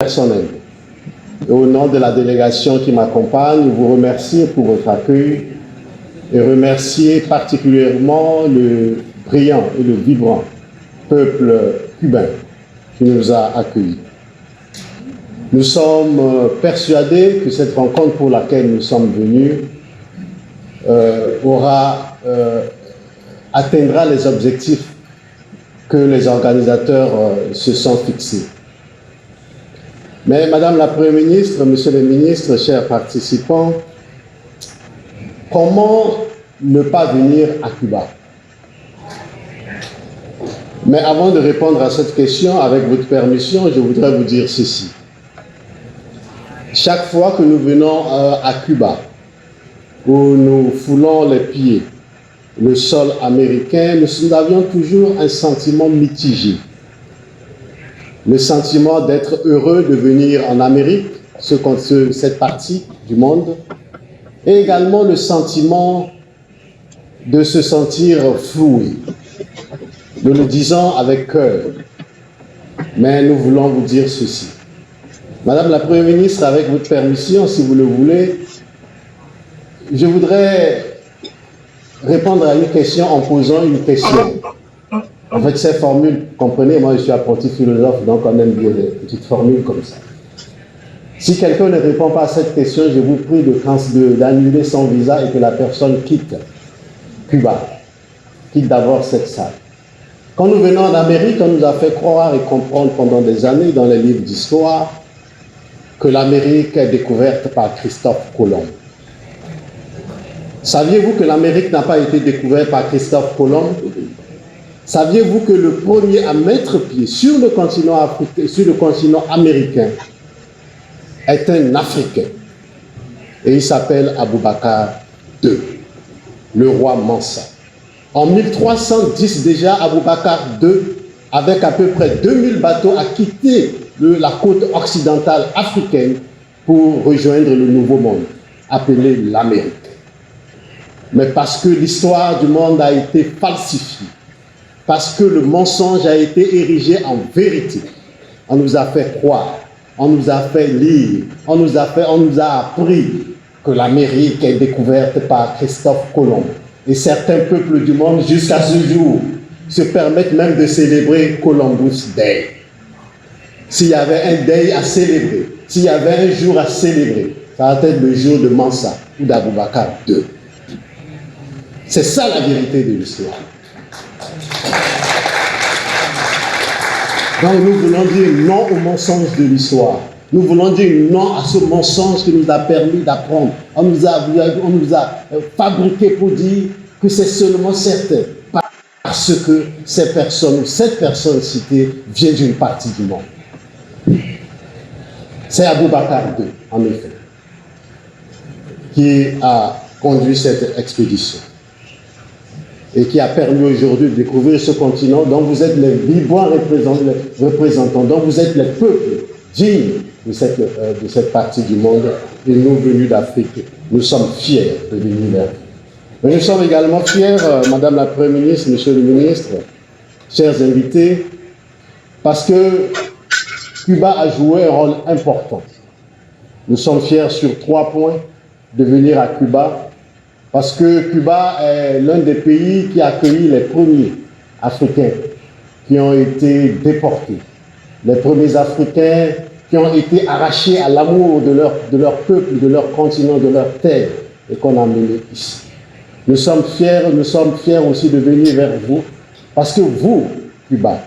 personnel. Et au nom de la délégation qui m'accompagne, vous remercier pour votre accueil et remercier particulièrement le brillant et le vibrant peuple cubain qui nous a accueillis. Nous sommes persuadés que cette rencontre pour laquelle nous sommes venus atteindra les objectifs que les organisateurs se sont fixés. Mais Madame la Première ministre, Monsieur le ministre, chers participants, comment ne pas venir à Cuba? Mais avant de répondre à cette question, avec votre permission, je voudrais vous dire ceci. Chaque fois que nous venons à Cuba, où nous foulons les pieds, le sol américain, nous avions toujours un sentiment mitigé. Le sentiment d'être heureux de venir en Amérique, cette partie du monde, et également le sentiment de se sentir floué. Nous le disons avec cœur, mais nous voulons vous dire ceci. Madame la Première ministre, avec votre permission, si vous le voulez, je voudrais répondre à une question en posant une question. En fait, ces formules, comprenez, moi je suis apprenti philosophe, donc on aime bien des petites formules comme ça. Si quelqu'un ne répond pas à cette question, je vous prie d'annuler son visa et que la personne quitte Cuba, quitte d'abord cette salle. Quand nous venons en Amérique, on nous a fait croire et comprendre pendant des années dans les livres d'histoire que l'Amérique est découverte par Christophe Colomb. Saviez-vous que l'Amérique n'a pas été découverte par Christophe Colomb? Saviez-vous que le premier à mettre pied sur le continent africain, sur le continent américain, est un Africain? Et il s'appelle Aboubacar II, le roi Mansa. En 1310 déjà, Aboubacar II, avec à peu près 2000 bateaux, a quitté la côte occidentale africaine pour rejoindre le Nouveau Monde, appelé l'Amérique. Mais parce que l'histoire du monde a été falsifiée, parce que le mensonge a été érigé en vérité, on nous a fait croire, on nous a fait lire, on nous a appris que l'Amérique est découverte par Christophe Colomb. Et certains peuples du monde, jusqu'à ce jour, se permettent même de célébrer Columbus Day. S'il y avait un day à célébrer, s'il y avait un jour à célébrer, ça va être le jour de Mansa ou d'Aboubacar II. C'est ça la vérité de l'histoire. Donc nous voulons dire non au mensonge de l'histoire. Nous voulons dire non à ce mensonge qui nous a permis d'apprendre. On nous a fabriqué pour dire que c'est seulement certain. Parce que ces personnes, cette personne citée, vient d'une partie du monde. C'est Aboubacar II, en effet, qui a conduit cette expédition et qui a permis aujourd'hui de découvrir ce continent dont vous êtes les vibrants représentants, dont vous êtes les peuples dignes de cette partie du monde. Et nous, venus d'Afrique, nous sommes fiers de venir vers vous. Mais nous sommes également fiers, Madame la Première ministre, Monsieur le ministre, chers invités, parce que Cuba a joué un rôle important. Nous sommes fiers sur 3 points de venir à Cuba, parce que Cuba est l'un des pays qui a accueilli les premiers Africains qui ont été déportés, les premiers Africains qui ont été arrachés à l'amour de leur peuple, de leur continent, de leur terre, et qu'on a menés ici. Nous sommes fiers aussi de venir vers vous, parce que vous, Cuba,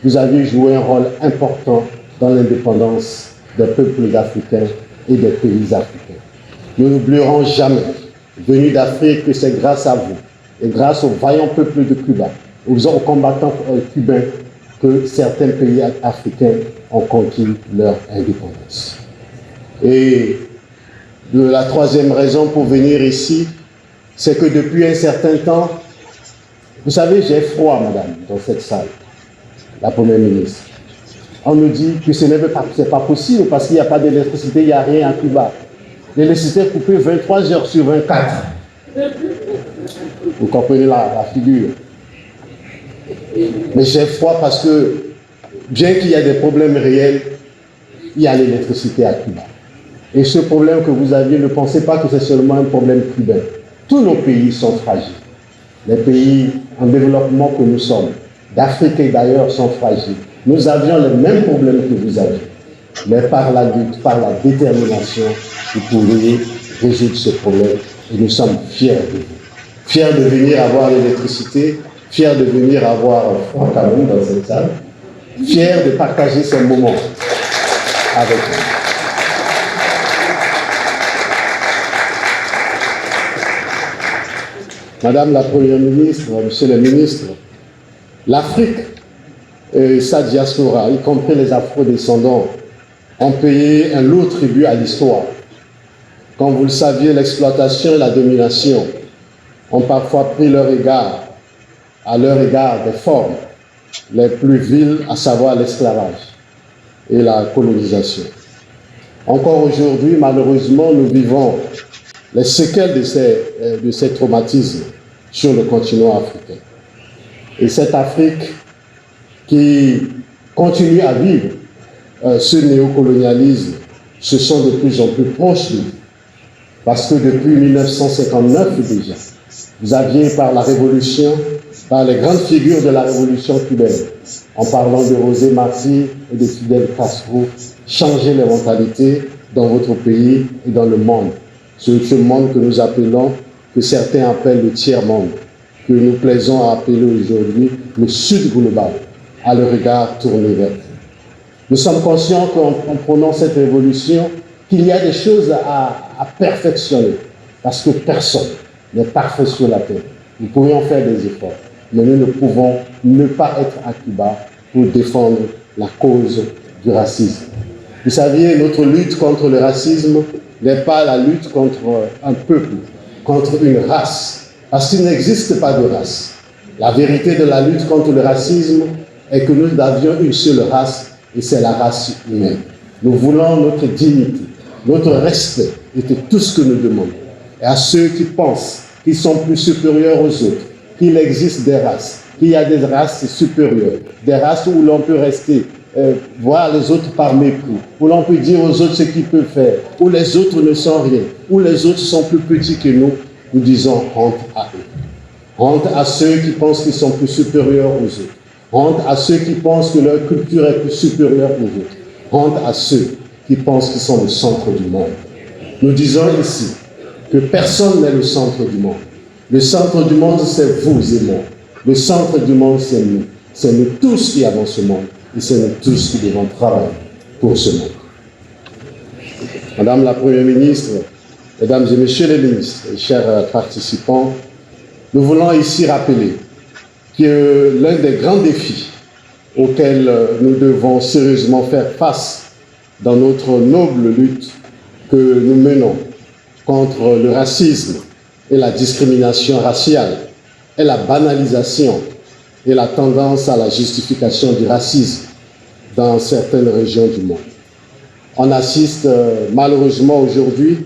vous avez joué un rôle important dans l'indépendance des peuples africains et des pays africains. Nous n'oublierons jamais, venus d'Afrique, que c'est grâce à vous et grâce aux vaillants peuples de Cuba, aux combattants cubains, que certains pays africains ont conquis leur indépendance. Et la 3e raison pour venir ici, c'est que depuis un certain temps, vous savez, j'ai froid, madame, dans cette salle, la Première ministre. On nous dit que ce n'est pas possible parce qu'il n'y a pas d'électricité, il n'y a rien à Cuba. L'électricité est coupée 23 heures sur 24. Vous comprenez la figure. Mais j'ai froid parce que, bien qu'il y ait des problèmes réels, il y a l'électricité à Cuba. Et ce problème que vous aviez, ne pensez pas que c'est seulement un problème cubain. Tous nos pays sont fragiles. Les pays en développement que nous sommes, d'Afrique et d'ailleurs, sont fragiles. Nous avions les mêmes problèmes que vous avez. Mais par la lutte, par la détermination, vous pourriez résoudre ce problème. Et nous sommes fiers de vous. Fiers de venir avoir l'électricité, fiers de venir avoir froid quand même dans cette salle, fiers de partager ce moment avec vous. Madame la Première ministre, Monsieur le ministre, l'Afrique et sa diaspora, y compris les afro-descendants, ont payé un lourd tribut à l'histoire. Comme vous le saviez, l'exploitation et la domination ont parfois pris à leur égard des formes les plus viles, à savoir l'esclavage et la colonisation. Encore aujourd'hui, malheureusement, nous vivons les séquelles de ces traumatismes sur le continent africain. Et cette Afrique qui continue à vivre ce néocolonialisme se sent de plus en plus proche de nous. Parce que depuis 1959 déjà, vous aviez par la révolution, par les grandes figures de la révolution cubaine, en parlant de José Martí et de Fidel Castro, changé les mentalités dans votre pays et dans le monde. Ce monde que nous appelons, que certains appellent le tiers-monde, que nous plaisons à appeler aujourd'hui le Sud global, à le regard tourné vers vous. Nous sommes conscients qu'en prenant cette révolution, qu'il y a des choses à perfectionner, parce que personne n'est parfait sur la terre. Nous pourrions faire des efforts, mais nous ne pouvons ne pas être à Cuba pour défendre la cause du racisme. Vous saviez, notre lutte contre le racisme n'est pas la lutte contre un peuple, contre une race, parce qu'il n'existe pas de race. La vérité de la lutte contre le racisme est que nous avions une seule race, et c'est la race humaine. Nous voulons notre dignité, notre respect, était tout ce que nous demandons. Et à ceux qui pensent qu'ils sont plus supérieurs aux autres, qu'il existe des races, qu'il y a des races supérieures, des races où l'on peut rester, voir les autres par mépris, où l'on peut dire aux autres ce qu'ils peuvent faire, où les autres ne sont rien, où les autres sont plus petits que nous, nous disons honte à eux. Honte à ceux qui pensent qu'ils sont plus supérieurs aux autres. Honte à ceux qui pensent que leur culture est plus supérieure aux autres. Honte à ceux qui pensent qu'ils sont le centre du monde. Nous disons ici que personne n'est le centre du monde. Le centre du monde, c'est vous et moi. Le centre du monde, c'est nous. C'est nous tous qui avons ce monde. Et c'est nous tous qui devons travailler pour ce monde. Madame la Première ministre, Mesdames et Messieurs les ministres, et chers participants, nous voulons ici rappeler que l'un des grands défis auxquels nous devons sérieusement faire face dans notre noble lutte que nous menons contre le racisme et la discrimination raciale est la banalisation et la tendance à la justification du racisme dans certaines régions du monde. On assiste malheureusement aujourd'hui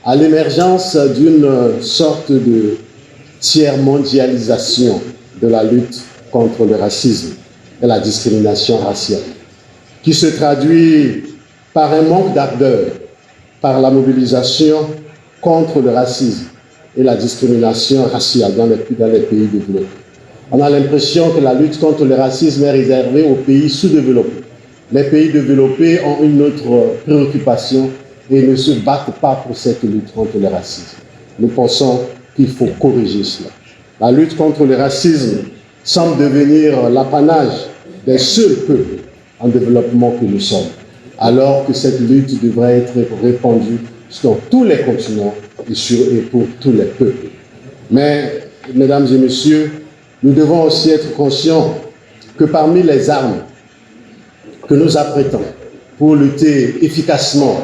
à l'émergence d'une sorte de tiers-mondialisation de la lutte contre le racisme et la discrimination raciale, qui se traduit par un manque d'ardeur, par la mobilisation contre le racisme et la discrimination raciale dans les pays développés. On a l'impression que la lutte contre le racisme est réservée aux pays sous-développés. Les pays développés ont une autre préoccupation et ne se battent pas pour cette lutte contre le racisme. Nous pensons qu'il faut corriger cela. La lutte contre le racisme semble devenir l'apanage des seuls peuples en développement que nous sommes, alors que cette lutte devrait être répandue sur tous les continents et pour tous les peuples. Mais, mesdames et messieurs, nous devons aussi être conscients que parmi les armes que nous apprêtons pour lutter efficacement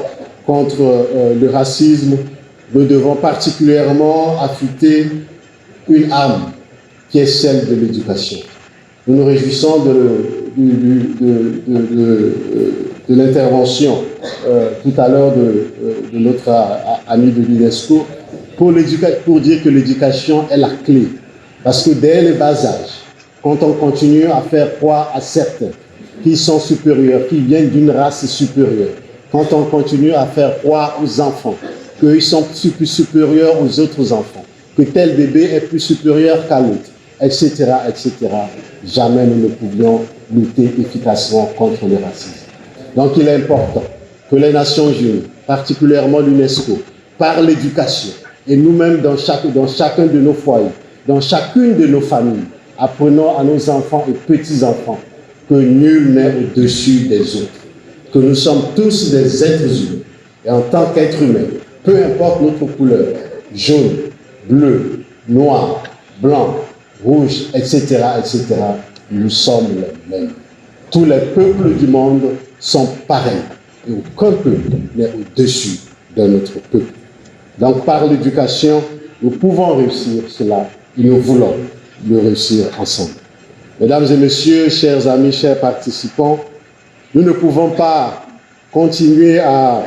contre le racisme, nous devons particulièrement affûter une arme qui est celle de l'éducation. Nous nous réjouissons de l'intervention tout à l'heure de notre ami de l'UNESCO pour dire que l'éducation est la clé. Parce que dès le bas âge, quand on continue à faire croire à certains qui sont supérieurs, qui viennent d'une race supérieure, quand on continue à faire croire aux enfants qu'ils sont plus supérieurs aux autres enfants, que tel bébé est plus supérieur qu'à l'autre, etc., etc., jamais nous ne pouvions lutter efficacement contre le racisme. Donc il est important que les Nations Unies, particulièrement l'UNESCO, par l'éducation, et nous-mêmes dans chacun de nos foyers, dans chacune de nos familles, apprenons à nos enfants et petits-enfants que nul n'est au-dessus des autres, que nous sommes tous des êtres humains. Et en tant qu'êtres humains, peu importe notre couleur, jaune, bleu, noir, blanc, rouge, etc., etc., nous sommes les mêmes. Tous les peuples du monde sont pareils et aucun peuple n'est au-dessus d'un autre peuple. Donc par l'éducation, nous pouvons réussir cela et nous voulons le réussir ensemble. Mesdames et messieurs, chers amis, chers participants, nous ne pouvons pas continuer à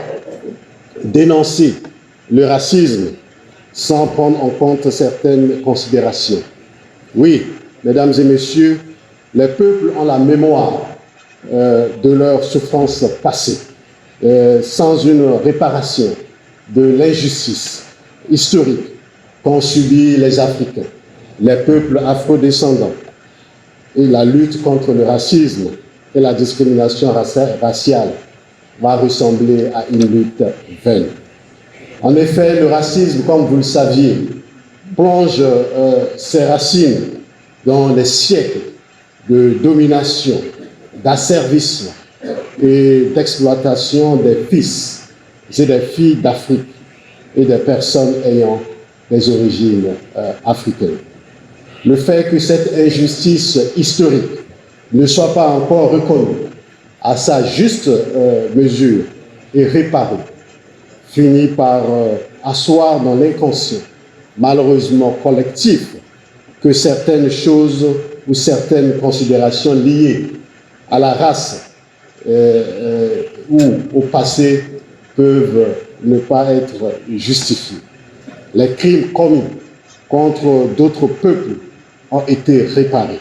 dénoncer le racisme sans prendre en compte certaines considérations. Oui, mesdames et messieurs, les peuples ont la mémoire de leurs souffrances passées, sans une réparation de l'injustice historique qu'ont subi les Africains, les peuples afrodescendants, et la lutte contre le racisme et la discrimination raciale va ressembler à une lutte vaine. En effet, le racisme, comme vous le saviez, plonge ses racines dans les siècles de domination, d'asservissement et d'exploitation des fils et des filles d'Afrique et des personnes ayant des origines africaines. Le fait que cette injustice historique ne soit pas encore reconnue à sa juste mesure et réparée finit par asseoir dans l'inconscient, malheureusement collectif, que certaines choses ou certaines considérations liées à la race ou au passé peuvent ne pas être justifiées. Les crimes commis contre d'autres peuples ont été réparés.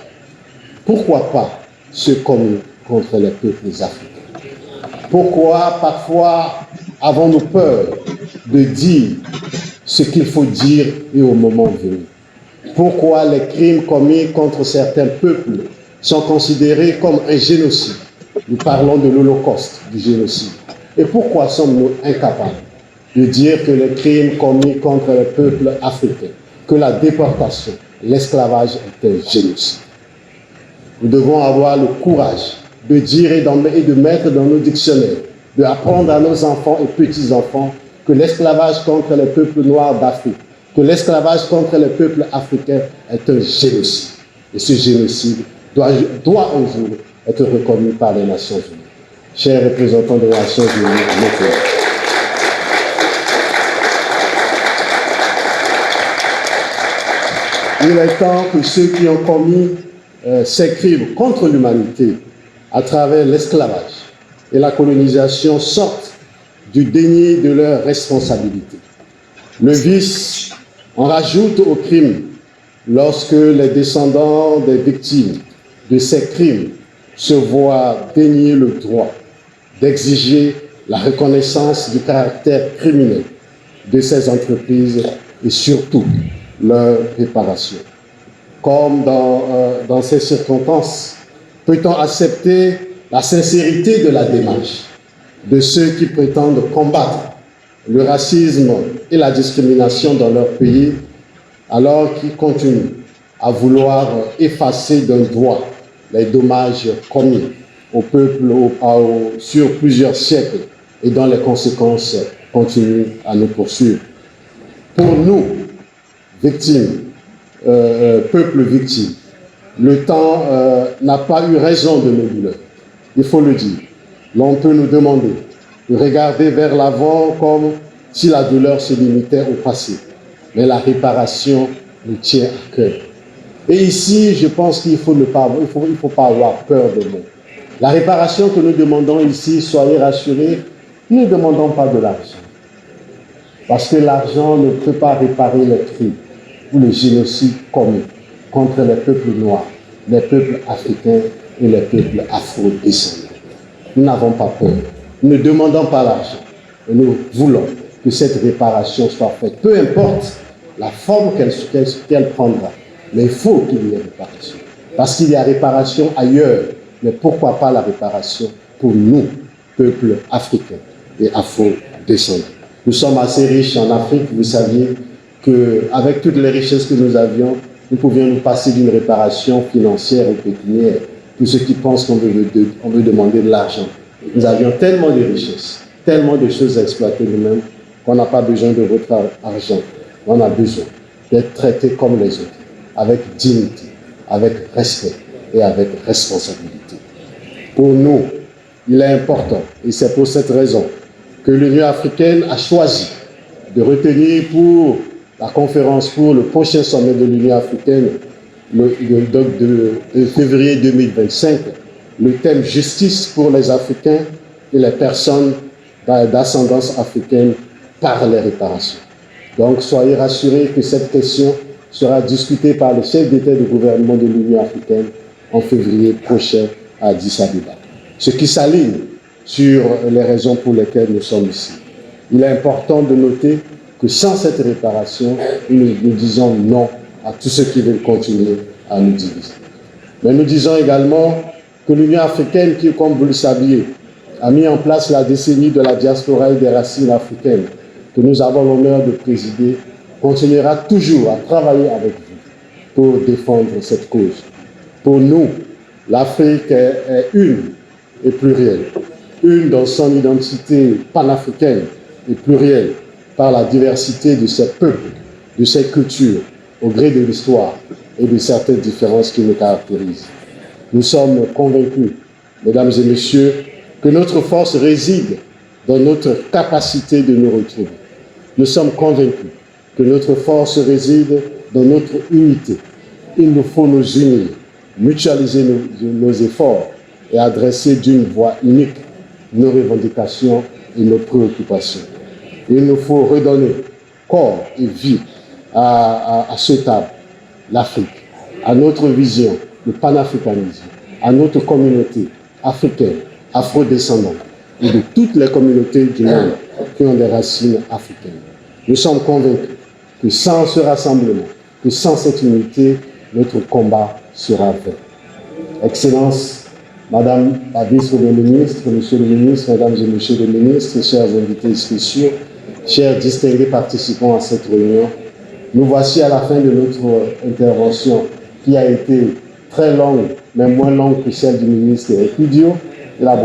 Pourquoi pas ceux commis contre les peuples africains? Pourquoi parfois avons-nous peur de dire ce qu'il faut dire et au moment venu? Pourquoi les crimes commis contre certains peuples sont considérés comme un génocide? Nous parlons de l'Holocauste, du génocide. Et pourquoi sommes-nous incapables de dire que les crimes commis contre les peuples africains, que la déportation, l'esclavage est un génocide? Nous devons avoir le courage de dire et de mettre dans nos dictionnaires, d'apprendre à nos enfants et petits-enfants que l'esclavage contre les peuples noirs d'Afrique, que l'esclavage contre les peuples africains est un génocide. Et ce génocide doit un jour être reconnu par les Nations Unies. Chers représentants des Nations Unies, il est temps que ceux qui ont commis ces crimes contre l'humanité à travers l'esclavage et la colonisation sortent du déni de leurs responsabilités. Le vice en rajoute aux crimes lorsque les descendants des victimes de ces crimes se voient dénier le droit d'exiger la reconnaissance du caractère criminel de ces entreprises et surtout leur réparation. Comme dans ces circonstances, peut-on accepter la sincérité de la démarche de ceux qui prétendent combattre le racisme et la discrimination dans leur pays, alors qu'ils continuent à vouloir effacer d'un doigt les dommages commis au peuple sur plusieurs siècles et dont les conséquences continuent à nous poursuivre? Pour nous, victimes, peuple victime, le temps n'a pas eu raison de nos douleurs. Il faut le dire. L'on peut nous demander de regarder vers l'avant comme si la douleur se limitait au passé. Mais la réparation nous tient à cœur. Et ici, je pense qu'il faut pas avoir peur des mots. La réparation que nous demandons ici, soyez rassurés, nous ne demandons pas de l'argent. Parce que l'argent ne peut pas réparer les crimes ou les génocides commis contre les peuples noirs, les peuples africains et les peuples afro-descendants. Nous n'avons pas peur. Nous ne demandons pas l'argent. Nous voulons que cette réparation soit faite. Peu importe la forme qu'elle prendra. Mais il faut qu'il y ait réparation. Parce qu'il y a réparation ailleurs. Mais pourquoi pas la réparation pour nous, peuple africain et afro-descendants? Nous sommes assez riches en Afrique. Vous saviez qu'avec toutes les richesses que nous avions, nous pouvions nous passer d'une réparation financière ou pécuniaire. Tous ceux qui pensent qu'on veut demander de l'argent. Nous avions tellement de richesses, tellement de choses à exploiter nous-mêmes, qu'on n'a pas besoin de votre argent. On a besoin d'être traités comme les autres, avec dignité, avec respect et avec responsabilité. Pour nous, il est important, et c'est pour cette raison, que l'Union africaine a choisi de retenir pour la conférence, pour le prochain sommet de l'Union africaine, de février 2025, le thème « Justice pour les Africains et les personnes d'ascendance africaine par les réparations ». Donc, soyez rassurés que cette question sera discutée par le chef d'État et de gouvernement de l'Union africaine en février prochain à Addis Abeba. Ce qui s'aligne sur les raisons pour lesquelles nous sommes ici. Il est important de noter que sans cette réparation, nous disons non à tous ceux qui veulent continuer à nous diviser. Mais nous disons également que l'Union africaine, qui, comme vous le saviez, a mis en place la décennie de la diaspora et des racines africaines, que nous avons l'honneur de présider, continuera toujours à travailler avec vous pour défendre cette cause. Pour nous, l'Afrique est une et plurielle, une dans son identité panafricaine et plurielle par la diversité de ses peuples, de ses cultures, au gré de l'histoire et de certaines différences qui nous caractérisent. Nous sommes convaincus, mesdames et messieurs, que notre force réside dans notre capacité de nous retrouver. Nous sommes convaincus que notre force réside dans notre unité. Il nous faut nous unir, mutualiser nos efforts et adresser d'une voix unique nos revendications et nos préoccupations. Il nous faut redonner corps et vie à ce table, l'Afrique, à notre vision, le panafricanisme, à notre communauté africaine, afro-descendante et de toutes les communautés du monde qui ont des racines africaines. Nous sommes convaincus que sans ce rassemblement, que sans cette unité, notre combat sera vain. Excellences, Madame la vice-première ministre, Monsieur le ministre, Mesdames et Messieurs les ministres, chers invités spéciaux, chers distingués participants à cette réunion, nous voici à la fin de notre intervention qui a été très longue, mais moins longue que celle du ministre Espidio. Il a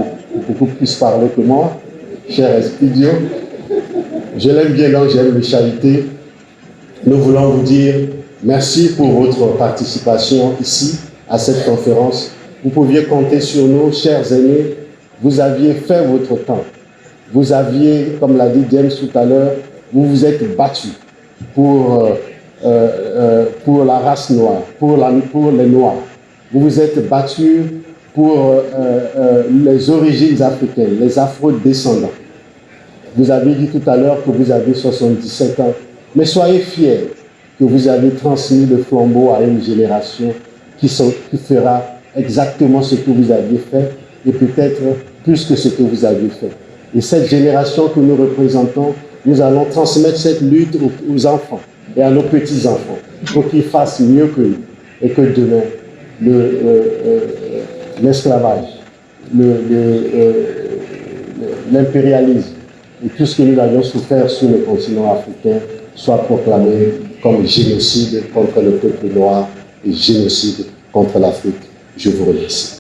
beaucoup plus parlé que moi, cher Espidio. Je l'aime bien, donc j'aime le charité. Nous voulons vous dire merci pour votre participation ici, à cette conférence. Vous pouviez compter sur nous, chers aînés. Vous aviez fait votre temps. Vous aviez, comme l'a dit James tout à l'heure, vous vous êtes battus pour la race noire, pour les Noirs. Vous vous êtes battus pour les origines africaines, les afro-descendants. Vous avez dit tout à l'heure que vous avez 77 ans, mais soyez fiers que vous avez transmis le flambeau à une génération qui fera exactement ce que vous aviez fait et peut-être plus que ce que vous aviez fait. Et cette génération que nous représentons, nous allons transmettre cette lutte aux enfants et à nos petits-enfants pour qu'ils fassent mieux que nous et que demain, l'esclavage, l'impérialisme et tout ce que nous avions souffert sur le continent africain soit proclamé comme génocide contre le peuple noir et génocide contre l'Afrique. Je vous remercie.